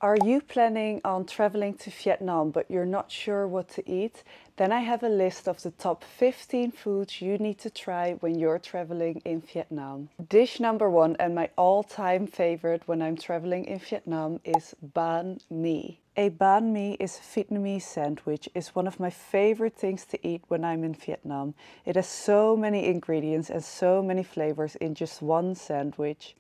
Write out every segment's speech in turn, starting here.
Are you planning on traveling to Vietnam but you're not sure what to eat? Then I have a list of the top 15 foods you need to try when you're traveling in Vietnam. Dish number 1 and my all-time favorite when I'm traveling in Vietnam is banh mi. A banh mi is a Vietnamese sandwich. It's one of my favorite things to eat when I'm in Vietnam. It has so many ingredients and so many flavors in just one sandwich.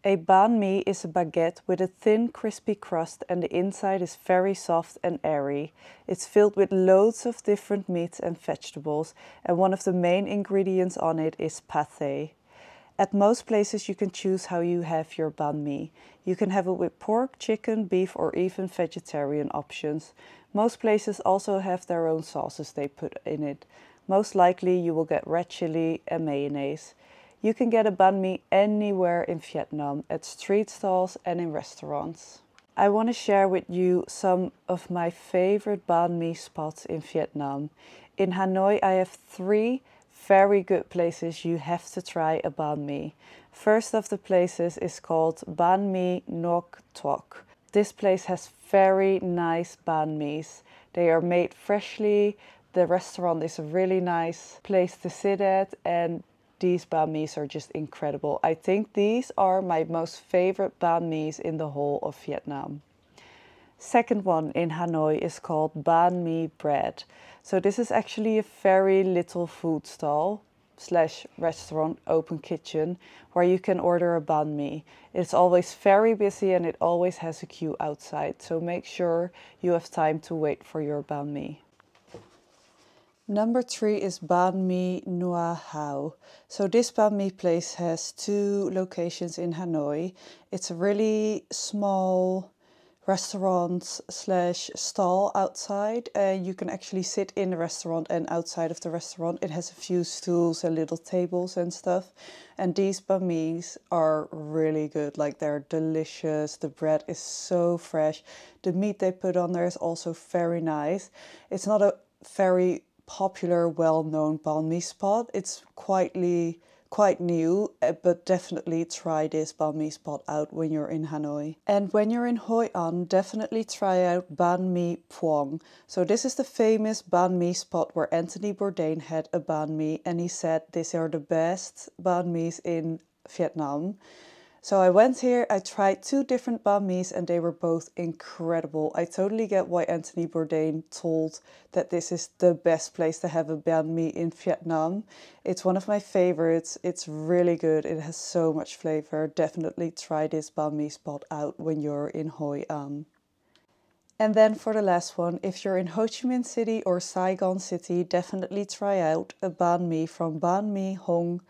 A banh mi is a baguette with a thin, crispy crust and the inside is very soft and airy. It's filled with loads of different meats and vegetables, and one of the main ingredients on it is pâté. At most places you can choose how you have your banh mi. You can have it with pork, chicken, beef or even vegetarian options. Most places also have their own sauces they put in it. Most likely you will get red chili and mayonnaise. You can get a banh mi anywhere in Vietnam, at street stalls and in restaurants. I want to share with you some of my favorite banh mi spots in Vietnam. In Hanoi I have 3 very good places you have to try a banh mi. First of the places is called Banh Mi Ngoc Thuốc. This place has very nice banh mis. They are made freshly. The restaurant is a really nice place to sit at, and these banh mis are just incredible. I think these are my most favorite banh mis in the whole of Vietnam. Second one in Hanoi is called Banh Mi Bread. So this is actually a very little food stall / restaurant, open kitchen, where you can order a banh mi. It's always very busy and it always has a queue outside. So make sure you have time to wait for your banh mi. Number 3 is Bánh Mì Như Hoa. So this banh mi place has 2 locations in Hanoi. It's a really small restaurant / stall outside, and you can actually sit in the restaurant and outside of the restaurant. It has a few stools and little tables and stuff. And these banh mis are really good. Like, they're delicious. The bread is so fresh. The meat they put on there is also very nice. It's not a very popular, well-known banh mi spot. It's quite new, but definitely try this banh mi spot out when you're in Hanoi. And when you're in Hoi An, definitely try out Bánh Mì Phuong. So this is the famous banh mi spot where Anthony Bourdain had a banh mi, and he said these are the best banh mis in Vietnam. So I went here, I tried 2 different banh mis and they were both incredible. I totally get why Anthony Bourdain told that this is the best place to have a banh mi in Vietnam. It's one of my favorites. It's really good. It has so much flavor. Definitely try this banh mi spot out when you're in Hoi An. And then for the last one, if you're in Ho Chi Minh City or Saigon City, definitely try out a banh mi from Bánh Mì Hồng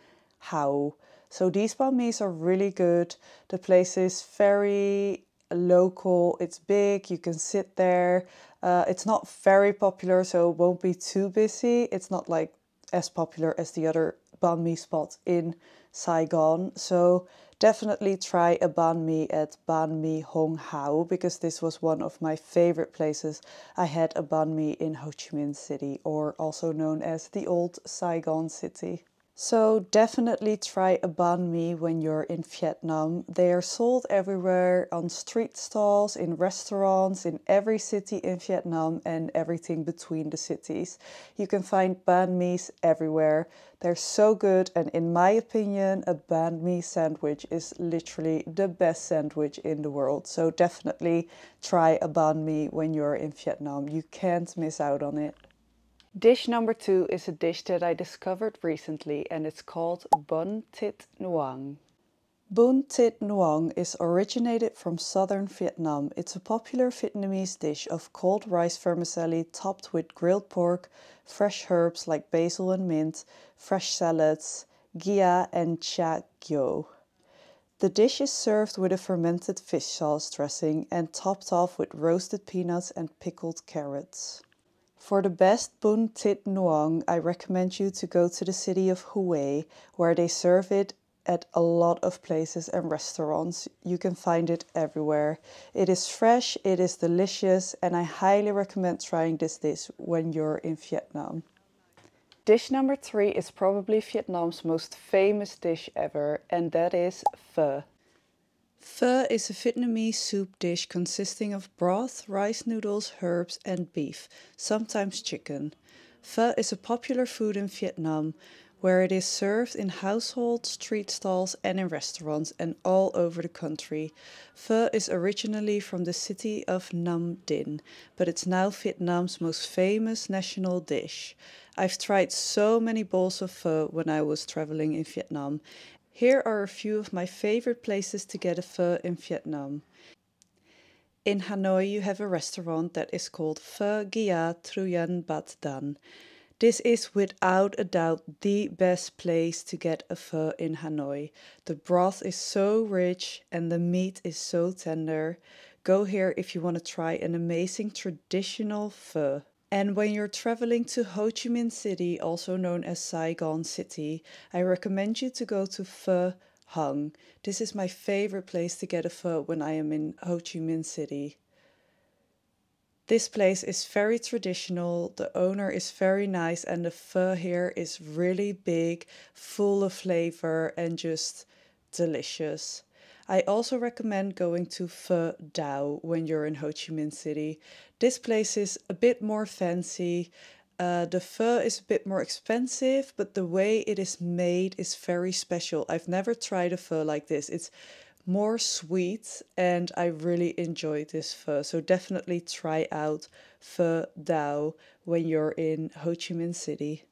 Hoa. So these banh mis are really good. The place is very local. It's big. You can sit there. It's not very popular, so it won't be too busy. It's not like as popular as the other banh mi spots in Saigon. So definitely try a banh mi at Bánh Mì Hồng Hoa, because this was one of my favorite places. I had a banh mi in Ho Chi Minh City, or also known as the old Saigon City. So definitely try a banh mi when you're in Vietnam. They are sold everywhere, on street stalls, in restaurants, in every city in Vietnam and everything between the cities. You can find banh mis everywhere. They're so good, and in my opinion, a banh mi sandwich is literally the best sandwich in the world. So definitely try a banh mi when you're in Vietnam. You can't miss out on it. Dish number 2 is a dish that I discovered recently, and it's called Bún Thịt Nướng. Bún Thịt Nướng is originated from southern Vietnam. It's a popular Vietnamese dish of cold rice vermicelli topped with grilled pork, fresh herbs like basil and mint, fresh salads, gia and cha gyo. The dish is served with a fermented fish sauce dressing and topped off with roasted peanuts and pickled carrots. For the best Bún Thịt Nướng, I recommend you to go to the city of Huyen, where they serve it at a lot of places and restaurants. You can find it everywhere. It is fresh, it is delicious, and I highly recommend trying this dish when you're in Vietnam. Dish number 3 is probably Vietnam's most famous dish ever, and that is pho. Pho is a Vietnamese soup dish consisting of broth, rice noodles, herbs, and beef, sometimes chicken. Pho is a popular food in Vietnam, where it is served in households, street stalls, and in restaurants, and all over the country. Pho is originally from the city of Nam Dinh, but it's now Vietnam's most famous national dish. I've tried so many bowls of pho when I was traveling in Vietnam. Here are a few of my favorite places to get a pho in Vietnam. In Hanoi, you have a restaurant that is called Phở Gia Truyen Bat Dan. This is without a doubt the best place to get a pho in Hanoi. The broth is so rich and the meat is so tender. Go here if you want to try an amazing traditional pho. And when you're traveling to Ho Chi Minh City, also known as Saigon City, I recommend you to go to Phở Hùng. This is my favorite place to get a pho when I am in Ho Chi Minh City. This place is very traditional, the owner is very nice, and the pho here is really big, full of flavor and just delicious. I also recommend going to Phở Dậu when you're in Ho Chi Minh City. This place is a bit more fancy. The pho is a bit more expensive, but the way it is made is very special. I've never tried a pho like this. It's more sweet and I really enjoyed this pho. So definitely try out Phở Dậu when you're in Ho Chi Minh City.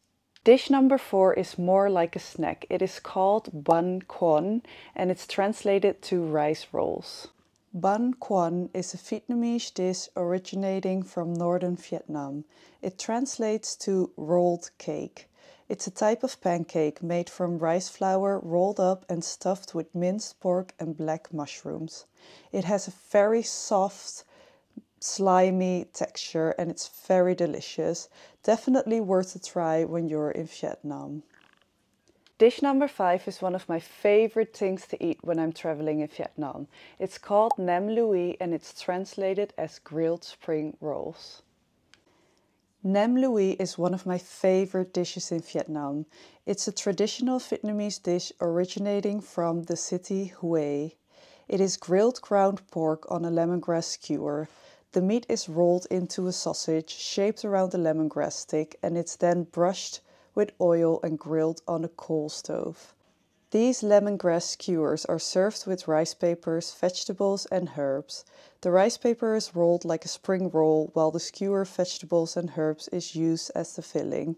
Dish number 4 is more like a snack. It is called Bánh Cuốn and it's translated to rice rolls. Bánh Cuốn is a Vietnamese dish originating from northern Vietnam. It translates to rolled cake. It's a type of pancake made from rice flour rolled up and stuffed with minced pork and black mushrooms. It has a very soft, slimy texture and it's very delicious. Definitely worth a try when you're in Vietnam. Dish number 5 is one of my favorite things to eat when I'm traveling in Vietnam. It's called Nem Lụi and it's translated as grilled spring rolls. Nem Lụi is one of my favorite dishes in Vietnam. It's a traditional Vietnamese dish originating from the city Huyen. It is grilled ground pork on a lemongrass skewer. The meat is rolled into a sausage shaped around a lemongrass stick and it's then brushed with oil and grilled on a coal stove. These lemongrass skewers are served with rice papers, vegetables and herbs. The rice paper is rolled like a spring roll while the skewer, vegetables and herbs is used as the filling.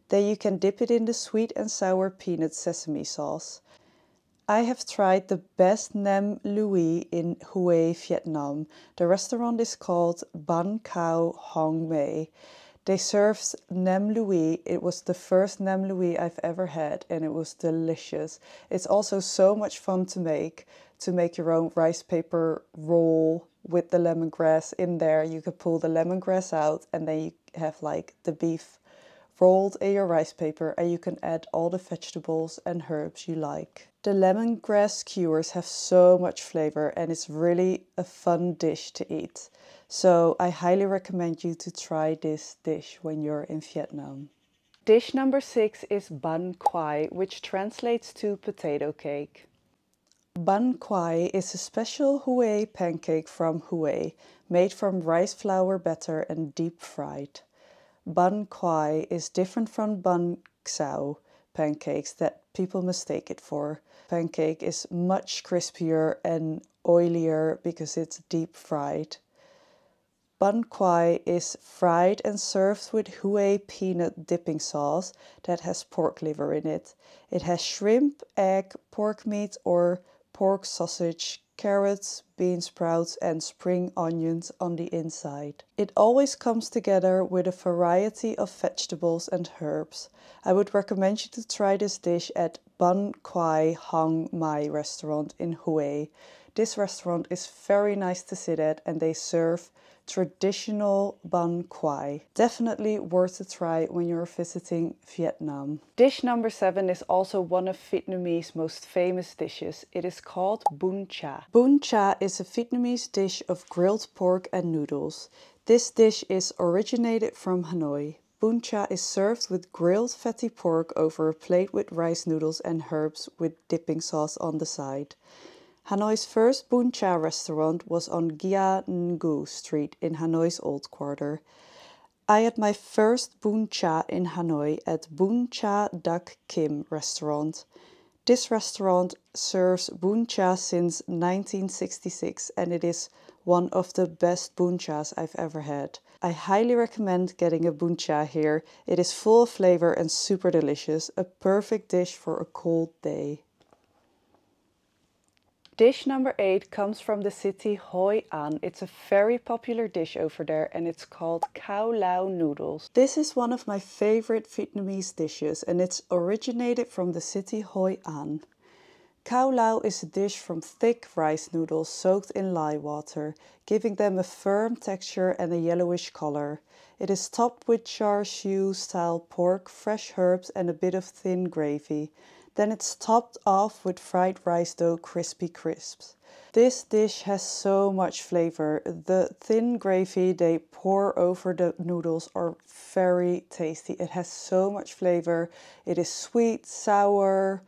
Then you can dip it in the sweet and sour peanut sesame sauce. I have tried the best Nem Lụi in Hue, Vietnam. The restaurant is called Bánh Khoai Hồng Mai. They served Nem Lụi. It was the first Nem Lụi I've ever had and it was delicious. It's also so much fun to make your own rice paper roll with the lemongrass in there. You could pull the lemongrass out and then you have like the beef rolled in your rice paper and you can add all the vegetables and herbs you like. The lemongrass skewers have so much flavor and it's really a fun dish to eat. So I highly recommend you to try this dish when you're in Vietnam. Dish number 6 is Bánh Khoai, which translates to potato cake. Bánh Khoai is a special Huế pancake from Huế, made from rice flour batter and deep fried. Bánh Khoai is different from Bánh Xèo pancakes that people mistake it for. Pancake is much crispier and oilier because it's deep fried. Bánh Khoai is fried and served with Huế peanut dipping sauce that has pork liver in it. It has shrimp, egg, pork meat or pork sausage, carrots, bean sprouts and spring onions on the inside. It always comes together with a variety of vegetables and herbs. I would recommend you to try this dish at Bánh Khoai Hồng Mai restaurant in Huế. This restaurant is very nice to sit at and they serve traditional Bánh Khoai. Definitely worth a try when you're visiting Vietnam. Dish number 7 is also one of Vietnamese most famous dishes. It is called Bún Chả. Bún Chả is a Vietnamese dish of grilled pork and noodles. This dish is originated from Hanoi. Bún Chả is served with grilled fatty pork over a plate with rice noodles and herbs with dipping sauce on the side. Hanoi's first Bún Chả restaurant was on Gia Ngu Street in Hanoi's Old Quarter. I had my first Bún Chả in Hanoi at Bún Chả Dak Kim restaurant. This restaurant serves Bún Chả since 1966 and it is one of the best Bún Chās I've ever had. I highly recommend getting a Bún Chả here. It is full of flavor and super delicious, a perfect dish for a cold day. Dish number 8 comes from the city Hoi An. It's a very popular dish over there and it's called Khao Lao noodles. This is one of my favorite Vietnamese dishes and it's originated from the city Hoi An. Khao Lao is a dish from thick rice noodles soaked in lye water, giving them a firm texture and a yellowish color. It is topped with char siu style pork, fresh herbs and a bit of thin gravy. Then it's topped off with fried rice dough crispy crisps. This dish has so much flavor. The thin gravy they pour over the noodles are very tasty. It has so much flavor. It is sweet, sour,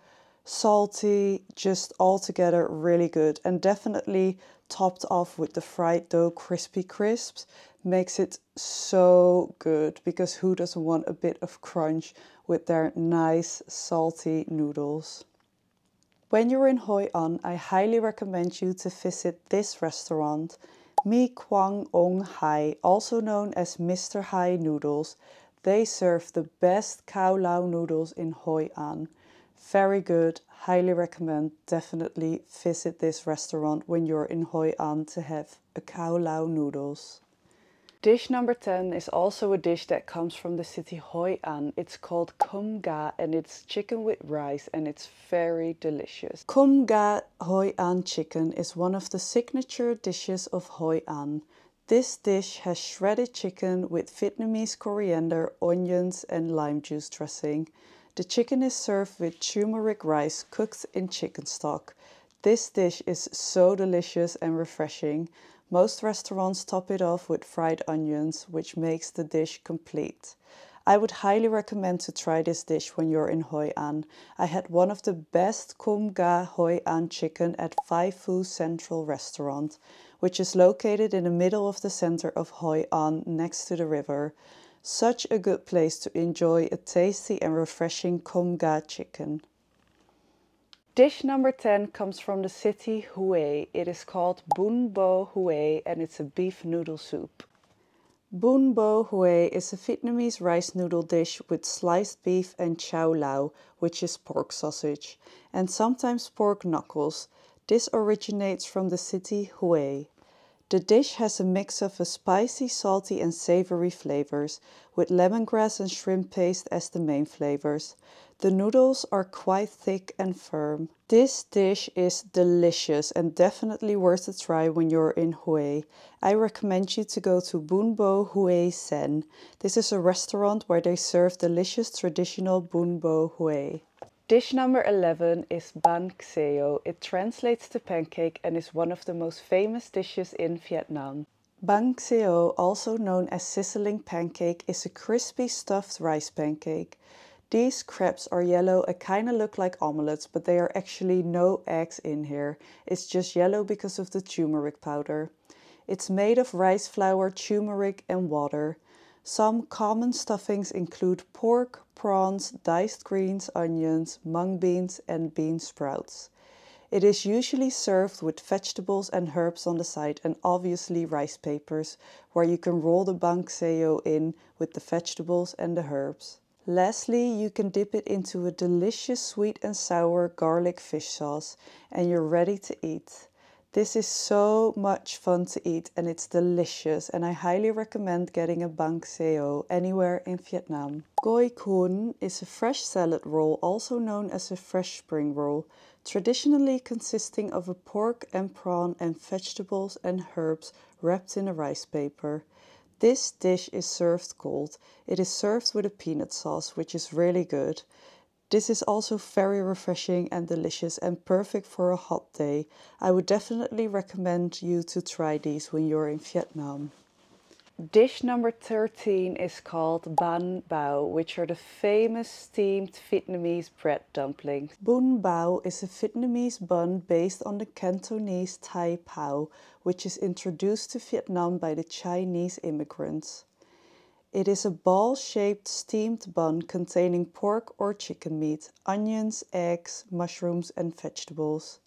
salty, just altogether really good. And definitely topped off with the fried dough crispy crisps makes it so good, because who doesn't want a bit of crunch with their nice salty noodles. When you're in Hoi An, I highly recommend you to visit this restaurant, Mi Quang Ong Hai, also known as Mr. Hai Noodles. They serve the best Khao Lao noodles in Hoi An. Very good, highly recommend. Definitely visit this restaurant when you're in Hoi An to have a Khao Lao noodles. Dish number 10 is also a dish that comes from the city Hoi An. It's called Kum Ga and it's chicken with rice and it's very delicious. Kum Ga Hoi An chicken is one of the signature dishes of Hoi An. This dish has shredded chicken with Vietnamese coriander, onions and lime juice dressing. The chicken is served with turmeric rice cooked in chicken stock. This dish is so delicious and refreshing. Most restaurants top it off with fried onions, which makes the dish complete. I would highly recommend to try this dish when you're in Hoi An. I had one of the best Kum Ga Hoi An chicken at Phai Phu Central Restaurant, which is located in the middle of the center of Hoi An next to the river. Such a good place to enjoy a tasty and refreshing Kum Ga chicken. Dish number 10 comes from the city Huế. It is called Bún Bò Huế and it's a beef noodle soup. Bún Bò Huế is a Vietnamese rice noodle dish with sliced beef and chow lao, which is pork sausage, and sometimes pork knuckles. This originates from the city Huế. The dish has a mix of a spicy, salty and savory flavors, with lemongrass and shrimp paste as the main flavors. The noodles are quite thick and firm. This dish is delicious and definitely worth a try when you're in Huế. I recommend you to go to Bún Bò Huế Sen. This is a restaurant where they serve delicious traditional Bún Bò Huế. Dish number 11 is Bánh Xèo. It translates to pancake and is one of the most famous dishes in Vietnam. Bánh Xèo, also known as sizzling pancake, is a crispy stuffed rice pancake. These crepes are yellow and kind of look like omelets, but they are actually no eggs in here. It's just yellow because of the turmeric powder. It's made of rice flour, turmeric and water. Some common stuffings include pork, prawns, diced greens, onions, mung beans and bean sprouts. It is usually served with vegetables and herbs on the side and obviously rice papers, where you can roll the bánh xèo in with the vegetables and the herbs. Lastly, you can dip it into a delicious sweet and sour garlic fish sauce and you're ready to eat. This is so much fun to eat and it's delicious, and I highly recommend getting a bánh xèo anywhere in Vietnam. Goi cuốn is a fresh salad roll, also known as a fresh spring roll, traditionally consisting of a pork and prawn and vegetables and herbs wrapped in a rice paper. This dish is served cold. It is served with a peanut sauce, which is really good. This is also very refreshing and delicious and perfect for a hot day. I would definitely recommend you to try these when you're in Vietnam. Dish number 13 is called Bánh Bao, which are the famous steamed Vietnamese bread dumplings. Bún Bao is a Vietnamese bun based on the Cantonese Thai Pao, which is introduced to Vietnam by the Chinese immigrants. It is a ball-shaped steamed bun containing pork or chicken meat, onions, eggs, mushrooms and vegetables.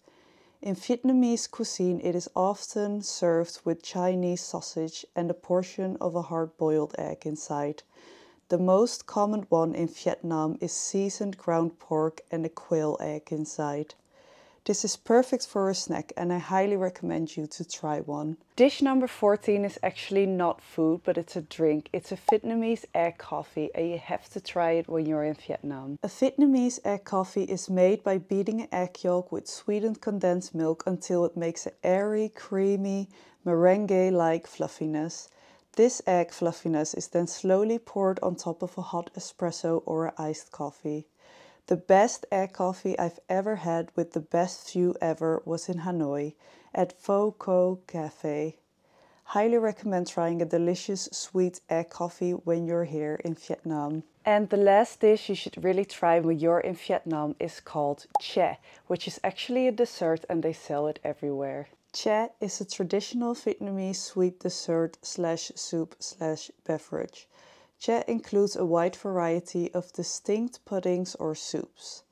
In Vietnamese cuisine, it is often served with Chinese sausage and a portion of a hard-boiled egg inside. The most common one in Vietnam is seasoned ground pork and a quail egg inside. This is perfect for a snack and I highly recommend you to try one. Dish number 14 is actually not food, but it's a drink. It's a Vietnamese egg coffee and you have to try it when you're in Vietnam. A Vietnamese egg coffee is made by beating an egg yolk with sweetened condensed milk until it makes an airy, creamy, meringue-like fluffiness. This egg fluffiness is then slowly poured on top of a hot espresso or an iced coffee. The best egg coffee I've ever had with the best view ever was in Hanoi at Pho Co Cafe. Highly recommend trying a delicious sweet egg coffee when you're here in Vietnam. And the last dish you should really try when you're in Vietnam is called Chè, which is actually a dessert and they sell it everywhere. Chè is a traditional Vietnamese sweet dessert slash soup slash beverage. Chè includes a wide variety of distinct puddings or soups.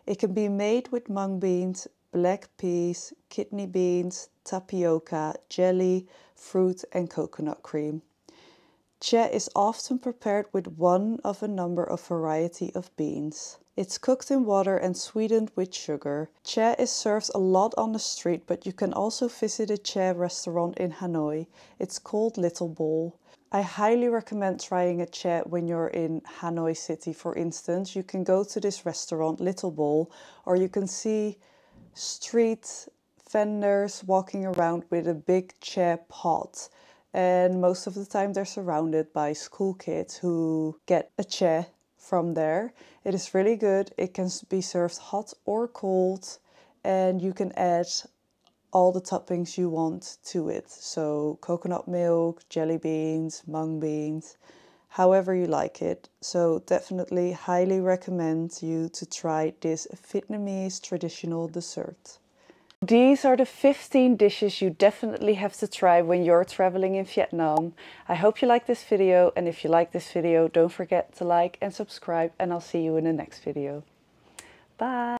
It can be made with mung beans, black peas, kidney beans, tapioca, jelly, fruit and coconut cream. Chè is often prepared with one of a number of variety of beans. It's cooked in water and sweetened with sugar. Chè is served a lot on the street, but you can also visit a Chè restaurant in Hanoi. It's called Little Bowl. I highly recommend trying a Chè when you're in Hanoi City, for instance. You can go to this restaurant, Little Bowl, or you can see street vendors walking around with a big Chè pot. And most of the time they're surrounded by school kids who get a Chè from there. It is really good. It can be served hot or cold, and you can add all the toppings you want to it. So coconut milk, jelly beans, mung beans, however you like it. So definitely highly recommend you to try this Vietnamese traditional dessert. These are the 15 dishes you definitely have to try when you're traveling in Vietnam. I hope you like this video, and if you like this video, don't forget to like and subscribe, and I'll see you in the next video. Bye!